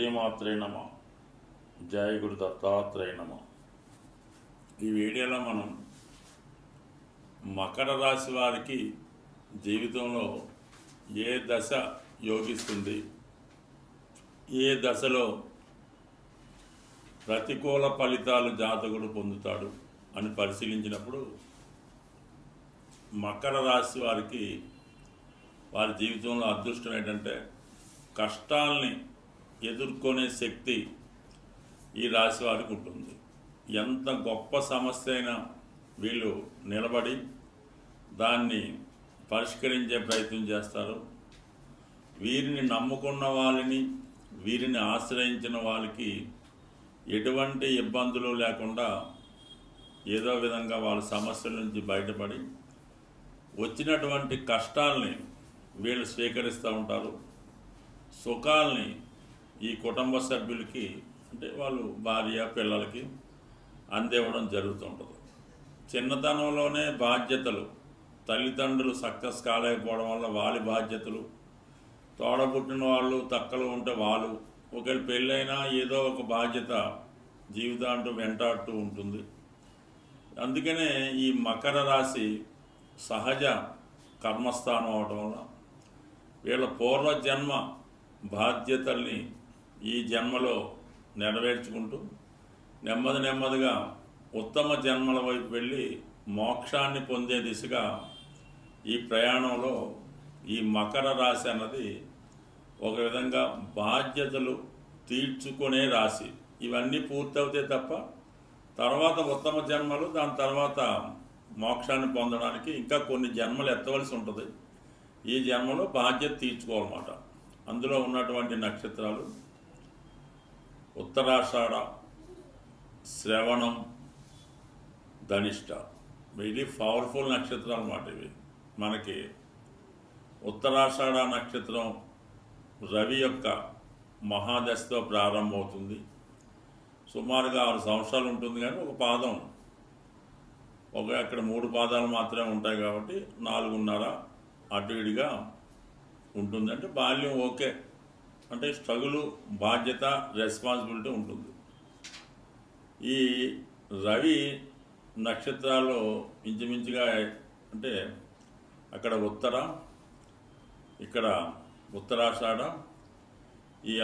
శ్రీమాత్రే నమ. జయ గురు దత్తాత్రేయ నమ. ఈ వీడియోలో మనం మకర రాశి వారికి జీవితంలో ఏ దశ యోగిస్తుంది, ఏ దశలో ప్రతికూల ఫలితాలు జాతకుడు పొందుతాడు అని పరిశీలించినప్పుడు మకర రాశి వారికి వారి జీవితంలో అదృష్టం ఏంటంటే కష్టాల్ని ఎదుర్కొనే శక్తి ఈ రాశి వారికి ఉంటుంది. ఎంత గొప్ప సమస్య అయినా వీళ్ళు నిలబడి దాన్ని పరిష్కరించే ప్రయత్నం చేస్తారు. వీరిని నమ్ముకున్న వాళ్ళని, వీరిని ఆశ్రయించిన వాళ్ళకి ఎటువంటి ఇబ్బందులు లేకుండా ఏదో విధంగా వాళ్ళ సమస్యల నుంచి బయటపడి వచ్చినటువంటి కష్టాల్ని వీళ్ళు స్వీకరిస్తూ ఉంటారు. సుఖాల్ని ఈ కుటుంబ సభ్యులకి, అంటే వాళ్ళు భార్య పిల్లలకి అందివ్వడం జరుగుతుంటుంది. చిన్నతనంలోనే బాధ్యతలు, తల్లిదండ్రులు సక్సెస్ కాలేకపోవడం వల్ల వాళ్ళ బాధ్యతలు, తోడబుట్టిన వాళ్ళు తక్కలు ఉంటే వాళ్ళు, ఒకవేళ పెళ్ళైనా ఏదో ఒక బాధ్యత జీవితాంటూ వెంటాడుతూ ఉంటుంది. అందుకనే ఈ మకర రాశి సహజ కర్మస్థానం అవడం వల్ల వీళ్ళ పూర్వజన్మ బాధ్యతల్ని ఈ జన్మలో నెరవేర్చుకుంటూ నెమ్మదిగా ఉత్తమ జన్మల వైపు వెళ్ళి మోక్షాన్ని పొందే దిశగా ఈ ప్రయాణంలో ఈ మకర రాశి అన్నది ఒక విధంగా బాధ్యతలు తీర్చుకునే రాశి. ఇవన్నీ పూర్తవుతే తప్ప తర్వాత ఉత్తమ జన్మలు, దాని తర్వాత మోక్షాన్ని పొందడానికి ఇంకా కొన్ని జన్మలు ఎత్తవలసి ఉంటుంది. ఈ జన్మలో బాధ్యత తీర్చుకోవాలన్నమాట. అందులో ఉన్నటువంటి నక్షత్రాలు ఉత్తరాషాఢ, శ్రవణం, ధనిష్ట. ఇది పవర్ఫుల్ నక్షత్రాలు అన్నమాట. ఇవి మనకి ఉత్తరాషాఢ నక్షత్రం రవి యొక్క మహాదశతో ప్రారంభమవుతుంది. సుమారుగా 6 సంవత్సరాలు ఉంటుంది, కానీ ఒక పాదం అక్కడ 3 పాదాలు మాత్రమే ఉంటాయి కాబట్టి 4.5 అటు ఇటుగా ఉంటుంది. అంటే బాల్యం ఓకే, అంటే స్ట్రగులు, బాధ్యత, రెస్పాన్సిబిలిటీ ఉంటుంది. ఈ రవి నక్షత్రాల్లో ఇంచుమించుగా అంటే అక్కడ ఉత్తర, ఇక్కడ ఉత్తరాషాఢ,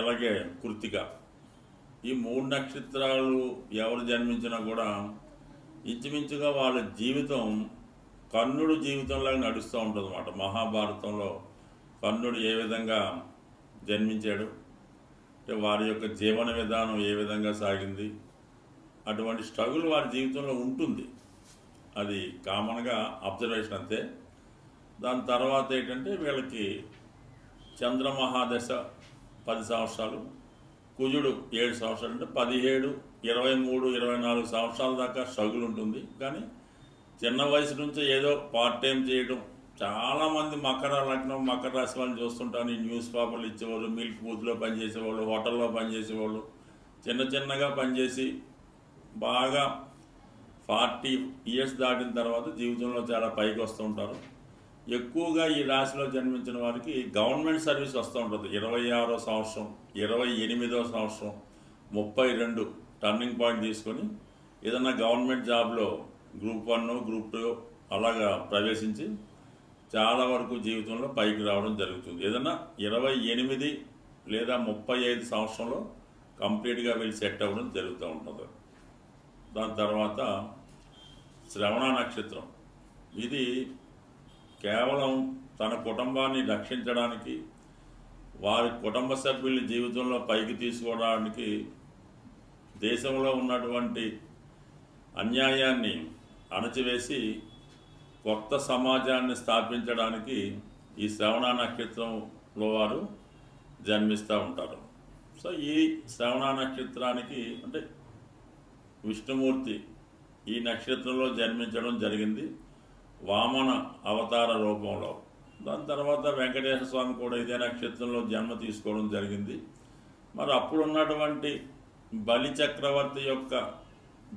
అలాగే కృత్తిక, ఈ 3 నక్షత్రాలు ఎవరు జన్మించినా కూడా ఇంచుమించుగా వాళ్ళ జీవితం కర్ణుడు జీవితంలాగా నడుస్తూ ఉంటుంది అన్నమాట. మహాభారతంలో కర్ణుడు ఏ విధంగా జన్మించాడు, అంటే వారి యొక్క జీవన విధానం ఏ విధంగా సాగింది, అటువంటి స్ట్రగుల్ వారి జీవితంలో ఉంటుంది. అది కామన్గా అబ్జర్వేషన్ అంతే. దాని తర్వాత ఏంటంటే వీళ్ళకి చంద్రమహాదశ 10 సంవత్సరాలు, కుజుడు 7 సంవత్సరాలు, అంటే 17, 23, 24 సంవత్సరాల దాకా స్ట్రగుల్ ఉంటుంది. కానీ చిన్న వయసు నుంచి ఏదో పార్ట్ టైం చేయడం, చాలామంది మకర లగ్నం, మకర రాశి వాళ్ళని చూస్తుంటాను. ఈ న్యూస్ పేపర్లు ఇచ్చేవాళ్ళు, మిల్క్ బూత్లో పనిచేసేవాళ్ళు, హోటల్లో పనిచేసేవాళ్ళు, చిన్నగా పనిచేసి బాగా 40 ఇయర్స్ దాటిన తర్వాత జీవితంలో చాలా పైకి వస్తూ ఉంటారు. ఎక్కువగా ఈ రాశిలో జన్మించిన వారికి గవర్నమెంట్ సర్వీస్ వస్తూ ఉంటుంది. 26వ సంవత్సరం, 28వ సంవత్సరం, 32 టర్నింగ్ పాయింట్ తీసుకొని ఏదన్నా గవర్నమెంట్ జాబ్లో గ్రూప్ 1, గ్రూప్ 2 అలాగా ప్రవేశించి చాలా వరకు జీవితంలో పైకి రావడం జరుగుతుంది. ఏదన్నా 28 లేదా 35 సంవత్సరంలో కంప్లీట్గా వీళ్ళు సెట్ అవ్వడం జరుగుతూ ఉంటుంది. దాని తర్వాత శ్రవణ నక్షత్రం. ఇది కేవలం తన కుటుంబాన్ని రక్షించడానికి, వారి కుటుంబ సభ్యుల్ని జీవితంలో పైకి తీసుకోవడానికి, దేశంలో ఉన్నటువంటి అన్యాయాన్ని అణచివేసి కొత్త సమాజాన్ని స్థాపించడానికి ఈ శ్రవణ నక్షత్రంలో వారు జన్మిస్తూ ఉంటారు. సో ఈ శ్రవణ నక్షత్రానికి అంటే విష్ణుమూర్తి ఈ నక్షత్రంలో జన్మించడం జరిగింది, వామన అవతార రూపంలో. దాని తర్వాత వెంకటేశ్వర స్వామి కూడా ఇదే నక్షత్రంలో జన్మ తీసుకోవడం జరిగింది. మరి అప్పుడున్నటువంటి బలి చక్రవర్తి యొక్క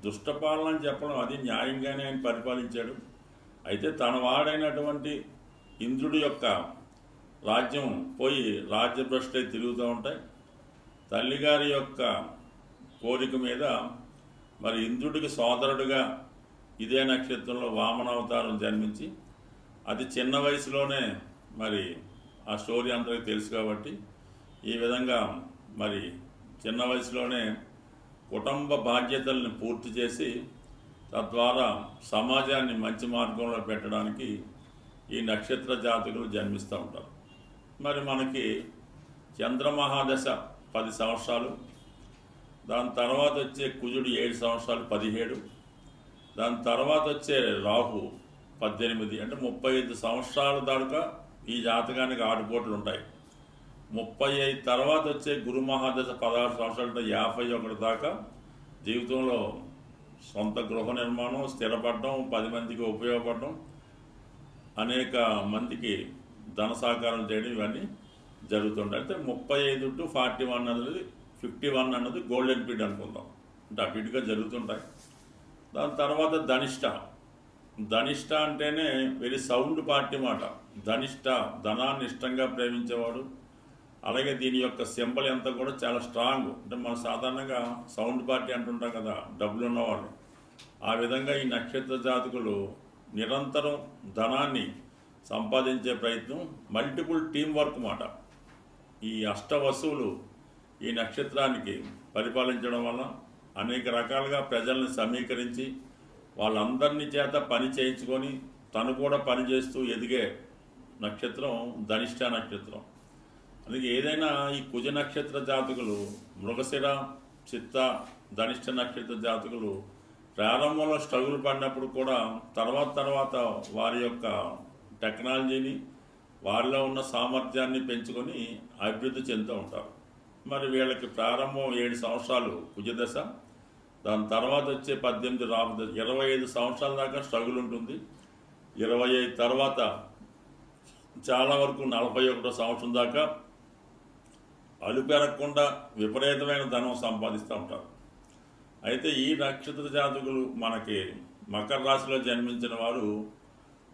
దుష్టపాలన చెప్పడం, అది న్యాయంగానే ఆయన పరిపాలించాడు. అయితే తన వాడైనటువంటి ఇంద్రుడి యొక్క రాజ్యం పోయి రాజ్యభ్రష్టే తిరుగుతూ ఉంటాయి. తల్లిగారి యొక్క కోరిక మీద మరి ఇంద్రుడికి సోదరుడిగా ఇదే నక్షత్రంలో వామనావతారం జన్మించి అతి చిన్న వయసులోనే మరి ఆ స్టోరీ అందరికీ తెలుసు కాబట్టి ఈ విధంగా మరి చిన్న వయసులోనే కుటుంబ బాధ్యతల్ని పూర్తి చేసి తద్వారా సమాజాన్ని మంచి మార్గంలో పెట్టడానికి ఈ నక్షత్ర జాతకులు జన్మిస్తూ ఉంటారు. మరి మనకి చంద్రమహాదశ 10 సంవత్సరాలు, దాని తర్వాత వచ్చే కుజుడు 7 సంవత్సరాలు 17, దాని తర్వాత వచ్చే రాహు 18, అంటే 35 సంవత్సరాల దాకా ఈ జాతకానికి ఆటుపోట్లు ఉంటాయి. 35 తర్వాత వచ్చే గురు మహాదశ 16 సంవత్సరాలు, 51 దాకా జీవితంలో సొంత గృహ నిర్మాణం, స్థిరపడడం, 10 మందికి ఉపయోగపడడం, అనేక మందికి ధన సహకారం చేయడం, ఇవన్నీ జరుగుతుంటాయి. అయితే 35 to 41 అన్నది 51 అన్నది గోల్డెన్ పీరియడ్ అనుకుందాం, అంటే అటు ఇటుగా జరుగుతుంటాయి. దాని తర్వాత ధనిష్ట అంటేనే వెరీ సౌండ్ పార్టీ మాట. ధనిష్ట ధనాన్ని ఇష్టంగా ప్రేమించేవాడు. అలాగే దీని యొక్క సింబల్ అంతా కూడా చాలా స్ట్రాంగ్, అంటే మనం సాధారణంగా సౌండ్ పార్టీ అంటుంటాం కదా, డబ్బులు ఉన్నవాళ్ళు. ఆ విధంగా ఈ నక్షత్ర జాతకులు నిరంతరం ధనాన్ని సంపాదించే ప్రయత్నం, మల్టిపుల్ టీం వర్క్ మాట. ఈ అష్టవసువులు ఈ నక్షత్రానికి పరిపాలించడం వల్ల అనేక రకాలుగా ప్రజల్ని సమీకరించి వాళ్ళందరినీ చేత పని చేయించుకొని తను కూడా పనిచేస్తూ ఎదిగే నక్షత్రం ధనిష్ట నక్షత్రం. అందుకే ఏదైనా ఈ కుజ నక్షత్ర జాతకులు, మృగశిర, చిత్త, ధనిష్ట నక్షత్ర జాతకులు ప్రారంభంలో స్ట్రగుల్ పడినప్పుడు కూడా తర్వాత వారి యొక్క టెక్నాలజీని, వారిలో ఉన్న సామర్థ్యాన్ని పెంచుకొని అభివృద్ధి చెందుతూ ఉంటారు. మరి వీళ్ళకి ప్రారంభం 7 సంవత్సరాలు కుజదశ, దాని తర్వాత వచ్చే 18 రాహు దశ, 25 సంవత్సరాల దాకా స్ట్రగుల్ ఉంటుంది. 25 తర్వాత చాలా వరకు 41 సంవత్సరం దాకా అలుపెరగకుండా విపరీతమైన ధనం సంపాదిస్తూ ఉంటారు. అయితే ఈ నక్షత్ర జాతకులు మనకి మకర రాశిలో జన్మించిన వారు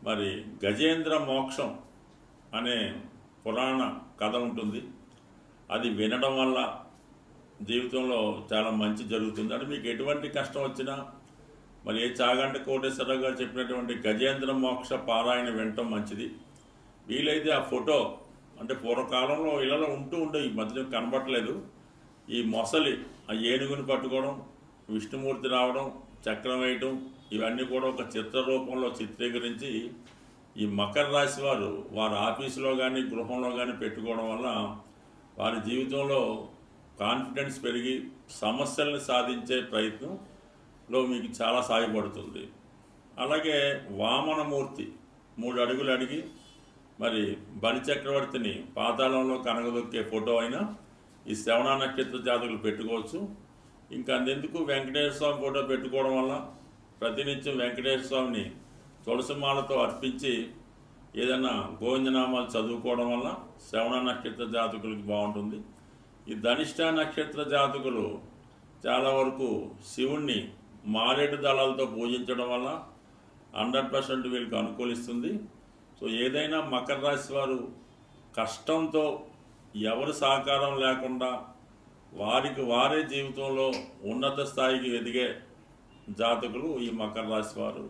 మరి గజేంద్ర మోక్షం అనే పురాణ కథ ఉంటుంది. అది వినడం వల్ల జీవితంలో చాలా మంచి జరుగుతుంది. అంటే మీకు ఎటువంటి కష్టం వచ్చినా మరి ఏ చాగంటి కోటేశ్వరరావు గారు చెప్పినటువంటి గజేంద్ర మోక్ష పారాయణ వినటం మంచిది. వీలైతే ఆ ఫోటో, అంటే పూర్వకాలంలో ఇళ్ళలో ఉంటూ ఉండే, ఈ మధ్య కనబట్టలేదు, ఈ మొసలి ఆ ఏనుగుని పట్టుకోవడం, విష్ణుమూర్తి రావడం, చక్రం వేయటం, ఇవన్నీ కూడా ఒక చిత్ర రూపంలో చిత్రీకరించి ఈ మకర రాశి వారు వారి ఆఫీసులో కానీ గృహంలో కానీ పెట్టుకోవడం వల్ల వారి జీవితంలో కాన్ఫిడెన్స్ పెరిగి సమస్యల్ని సాధించే ప్రయత్నంలో మీకు చాలా సహాయపడుతుంది. అలాగే వామనమూర్తి 3 అడుగులు అడిగి మరి బలి చక్రవర్తిని పాతాళంలో కనగదొక్కే ఫోటో అయినా ఈ శ్రవణ నక్షత్ర జాతకులు పెట్టుకోవచ్చు. ఇంకా అంతెందుకు వెంకటేశ్వర స్వామి ఫోటో పెట్టుకోవడం వల్ల ప్రతినిత్యం వెంకటేశ్వర స్వామిని తులసిమాలతో అర్పించి ఏదైనా గోవిందనామాలు చదువుకోవడం వల్ల శ్రవణ నక్షత్ర జాతకులకి బాగుంటుంది. ఈ ధనిష్ట నక్షత్ర జాతకులు చాలా వరకు శివుణ్ణి మారేడు దళాలతో పూజించడం వల్ల 100% వీళ్ళకి అనుకూలిస్తుంది. సో ఏదైనా మకర రాశి వారు కష్టంతో ఎవరి సహకారం లేకుండా వారికి వారే జీవితంలో ఉన్నత స్థాయికి ఎదిగే జాతకులు ఈ మకర రాశి వారు.